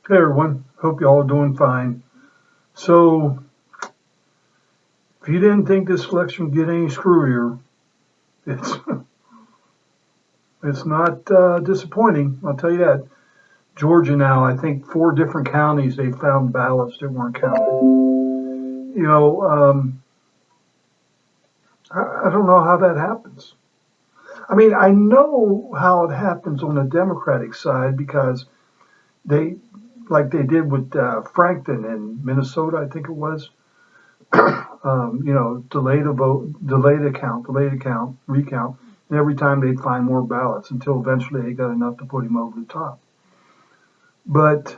Hey everyone, hope you all are doing fine. So, if you didn't think this election would get any screwier, it's it's not disappointing. I'll tell you that. Georgia now, I think 4 different counties they found ballots that weren't counted. You know, I don't know how that happens. I mean, I know how it happens on the Democratic side because they, like they did with Frankton in Minnesota, I think it was. Delayed a vote, delayed account, recount, and every time they'd find more ballots until eventually they got enough to put him over the top. But,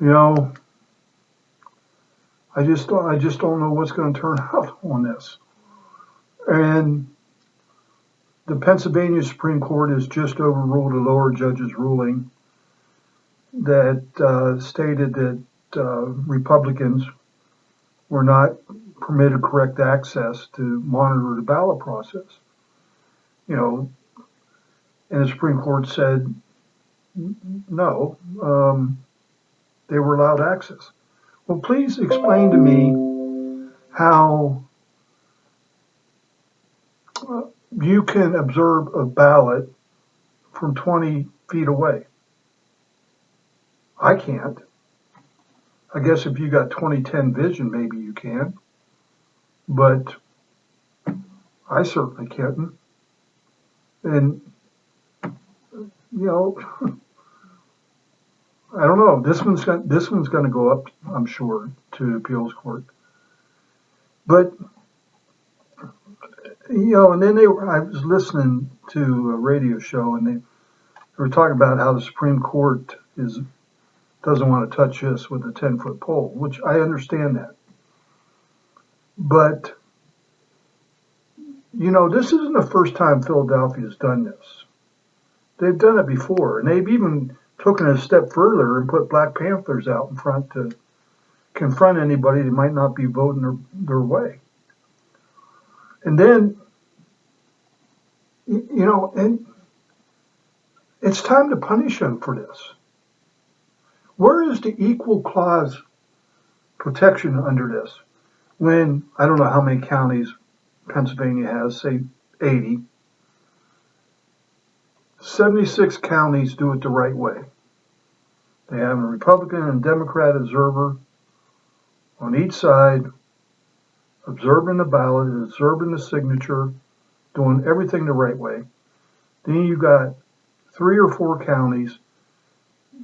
you know, I just don't know what's going to turn out on this. And the Pennsylvania Supreme Court has just overruled a lower judge's ruling that stated that Republicans were not permitted correct access to monitor the ballot process. You know, and the Supreme Court said no, they were allowed access. Well, please explain to me how you can observe a ballot from 20 feet away. I can't. I guess if you got 2010 vision, maybe you can, but I certainly can't. And, you know, I don't know. This one's going to go up, I'm sure, to the appeals court. But and then I was listening to a radio show, and they were talking about how the Supreme Court doesn't want to touch this with a 10-foot pole, which I understand that. But this isn't the first time Philadelphia's done this. They've done it before, and they've even taken it a step further and put Black Panthers out in front to confront anybody that might not be voting their way. And then, and it's time to punish them for this. Where is the equal clause protection under this? When, I don't know how many counties Pennsylvania has, say 80, 76 counties do it the right way. They have a Republican and Democrat observer on each side, observing the ballot, observing the signature, doing everything the right way. Then you got 3 or 4 counties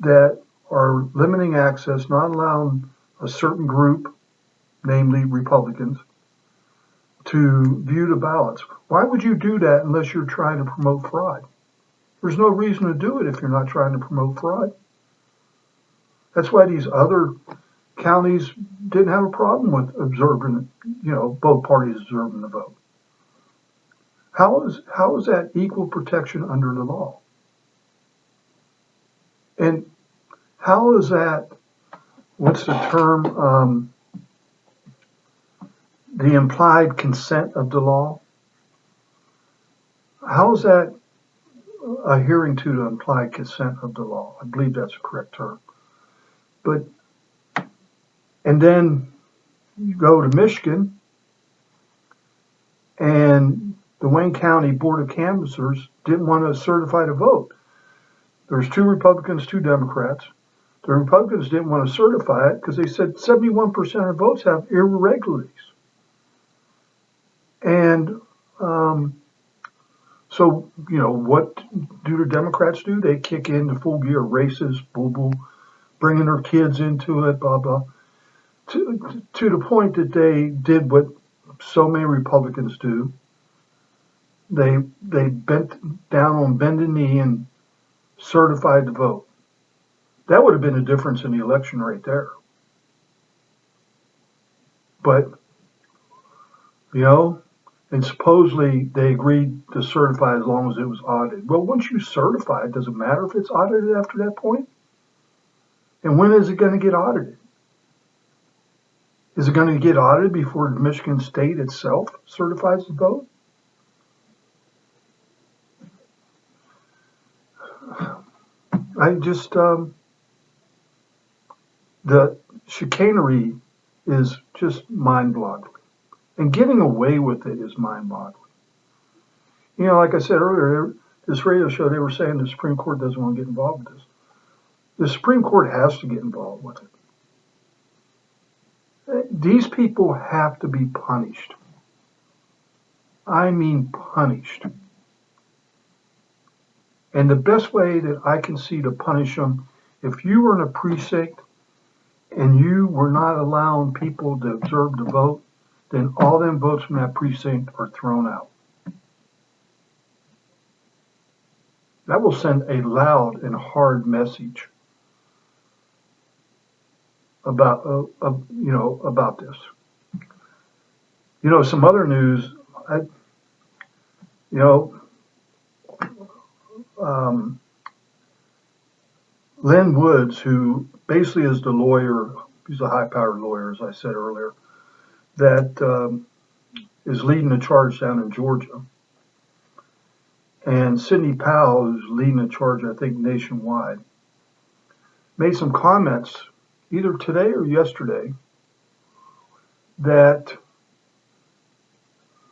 that are limiting access, not allowing a certain group, namely Republicans, to view the ballots. Why would you do that unless you're trying to promote fraud? There's no reason to do it if you're not trying to promote fraud. That's why these other counties didn't have a problem with observing, both parties observing the vote. How is that equal protection under the law? And how is that, what's the term, the implied consent of the law? How is that adhering to the implied consent of the law? I believe that's a correct term. And then you go to Michigan, and the Wayne County Board of Canvassers didn't want to certify the vote. There's 2 Republicans, 2 Democrats. The Republicans didn't want to certify it because they said 71% of votes have irregularities. And so, what do the Democrats do? They kick in the full gear, races, boo-boo, bringing their kids into it, blah, blah, to the point that they did what so many Republicans do. They bent down on bended knee and certified the vote. That would have been a difference in the election right there. But, and supposedly they agreed to certify as long as it was audited. Well, once you certify it, does it matter if it's audited after that point? And when is it going to get audited? Is it going to get audited before the Michigan State itself certifies the vote? I just the chicanery is just mind-boggling, and getting away with it is mind-boggling. Like I said earlier, this radio show, they were saying the Supreme Court doesn't want to get involved with this. The Supreme Court has to get involved with it. These people have to be punished. I mean punished. And the best way that I can see to punish them, if you were in a precinct and you were not allowing people to observe the vote, then all them votes from that precinct are thrown out. That will send a loud and hard message about about this. Some other news. Lynn Woods, who basically is the lawyer, he's a high-powered lawyer, as I said earlier, that is leading the charge down in Georgia. And Sidney Powell, who's leading the charge, I think, nationwide, made some comments either today or yesterday that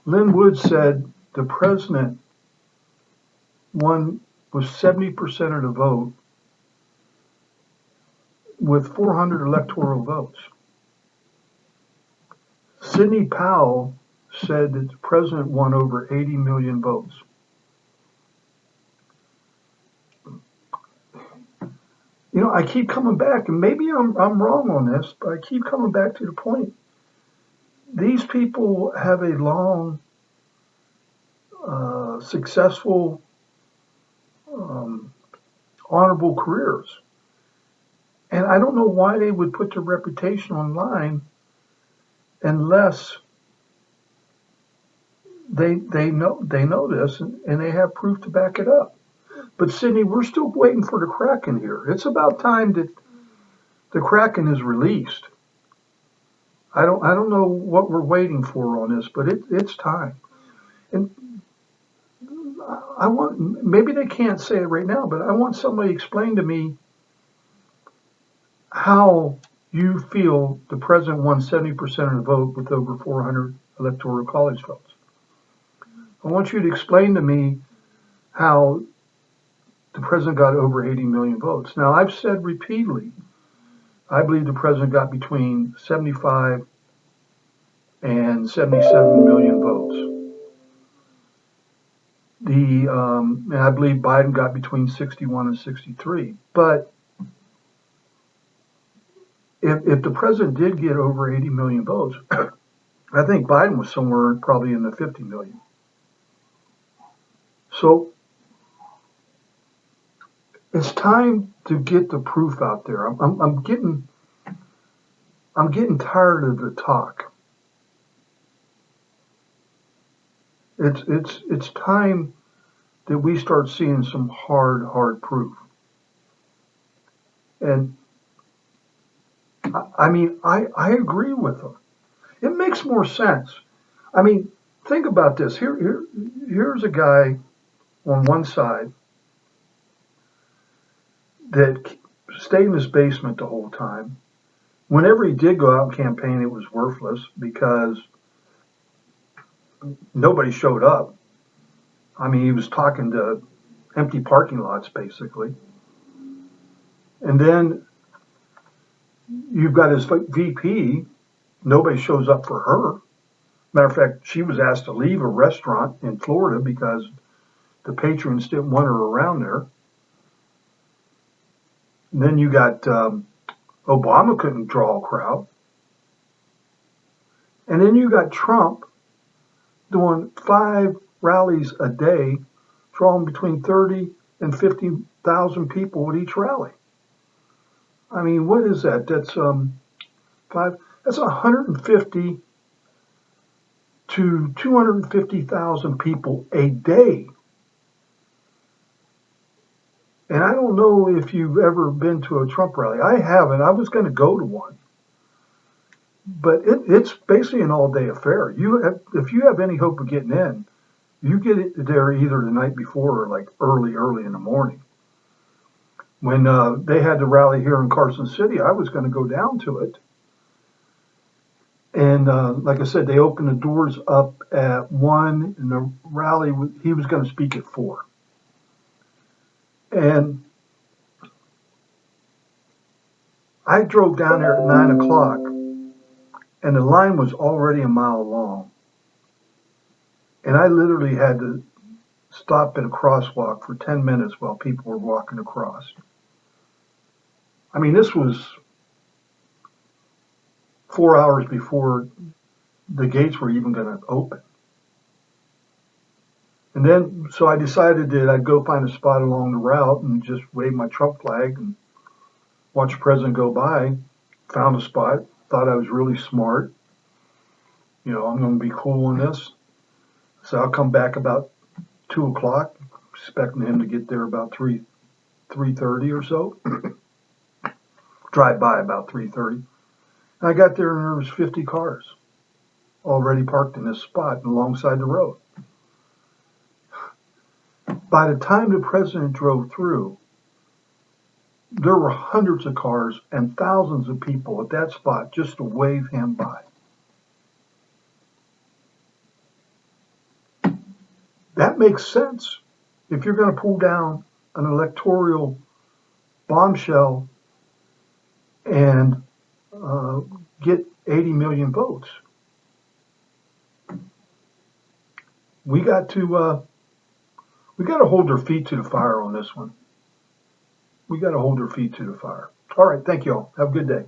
Lynn Woods said the president won with 70% of the vote with 400 electoral votes. Sidney Powell said that the president won over 80 million votes. I keep coming back, and maybe I'm wrong on this, but I keep coming back to the point. These people have a long, successful, honorable careers. And I don't know why they would put their reputation online unless they know this and they have proof to back it up. But Sidney, we're still waiting for the Kraken here. It's about time that the Kraken is released. I don't know what we're waiting for on this, but it's time. And maybe they can't say it right now, but I want somebody to explain to me how you feel the president won 70% of the vote with over 400 electoral college votes. I want you to explain to me how the president got over 80 million votes. Now, I've said repeatedly, I believe the president got between 75 and 77 million votes. And I believe Biden got between 61 and 63. But if the president did get over 80 million votes, I think Biden was somewhere probably in the 50 million. So it's time to get the proof out there. I'm getting tired of the talk. It's time that we start seeing some hard proof. And I agree with them. It makes more sense. Think about this. Here's a guy on one side that stayed in his basement the whole time. Whenever he did go out and campaign, it was worthless because nobody showed up. He was talking to empty parking lots, basically. And then you've got his VP. Nobody shows up for her. Matter of fact, she was asked to leave a restaurant in Florida because the patrons didn't want her around there. And then you got Obama couldn't draw a crowd. And then you got Trump doing 5 rallies a day, drawing between 30 and 50,000 people at each rally. What is that? That's 5. That's 150 to 250,000 people a day. And I don't know if you've ever been to a Trump rally. I haven't. I was going to go to one. But it's basically an all-day affair. If you have any hope of getting in, you get there either the night before or like early in the morning. When they had the rally here in Carson City, I was going to go down to it. And like I said, they opened the doors up at 1, and the rally, he was going to speak at 4. And I drove down there at 9 o'clock, and the line was already a mile long. And I literally had to stop at a crosswalk for 10 minutes while people were walking across. I mean, this was 4 hours before the gates were even going to open. And then, so I decided that I'd go find a spot along the route and just wave my Trump flag and watch the president go by. Found a spot, thought I was really smart. You know, I'm going to be cool on this. So I'll come back about 2 o'clock, expecting him to get there about 3:30 or so. Drive by about 3:30. I got there and there was 50 cars already parked in this spot alongside the road. By the time the president drove through, there were hundreds of cars and thousands of people at that spot just to wave him by. That makes sense. If you're going to pull down an electoral bombshell and get 80 million votes, we got to hold their feet to the fire on this one. We got to hold their feet to the fire. All right, thank you all. Have a good day.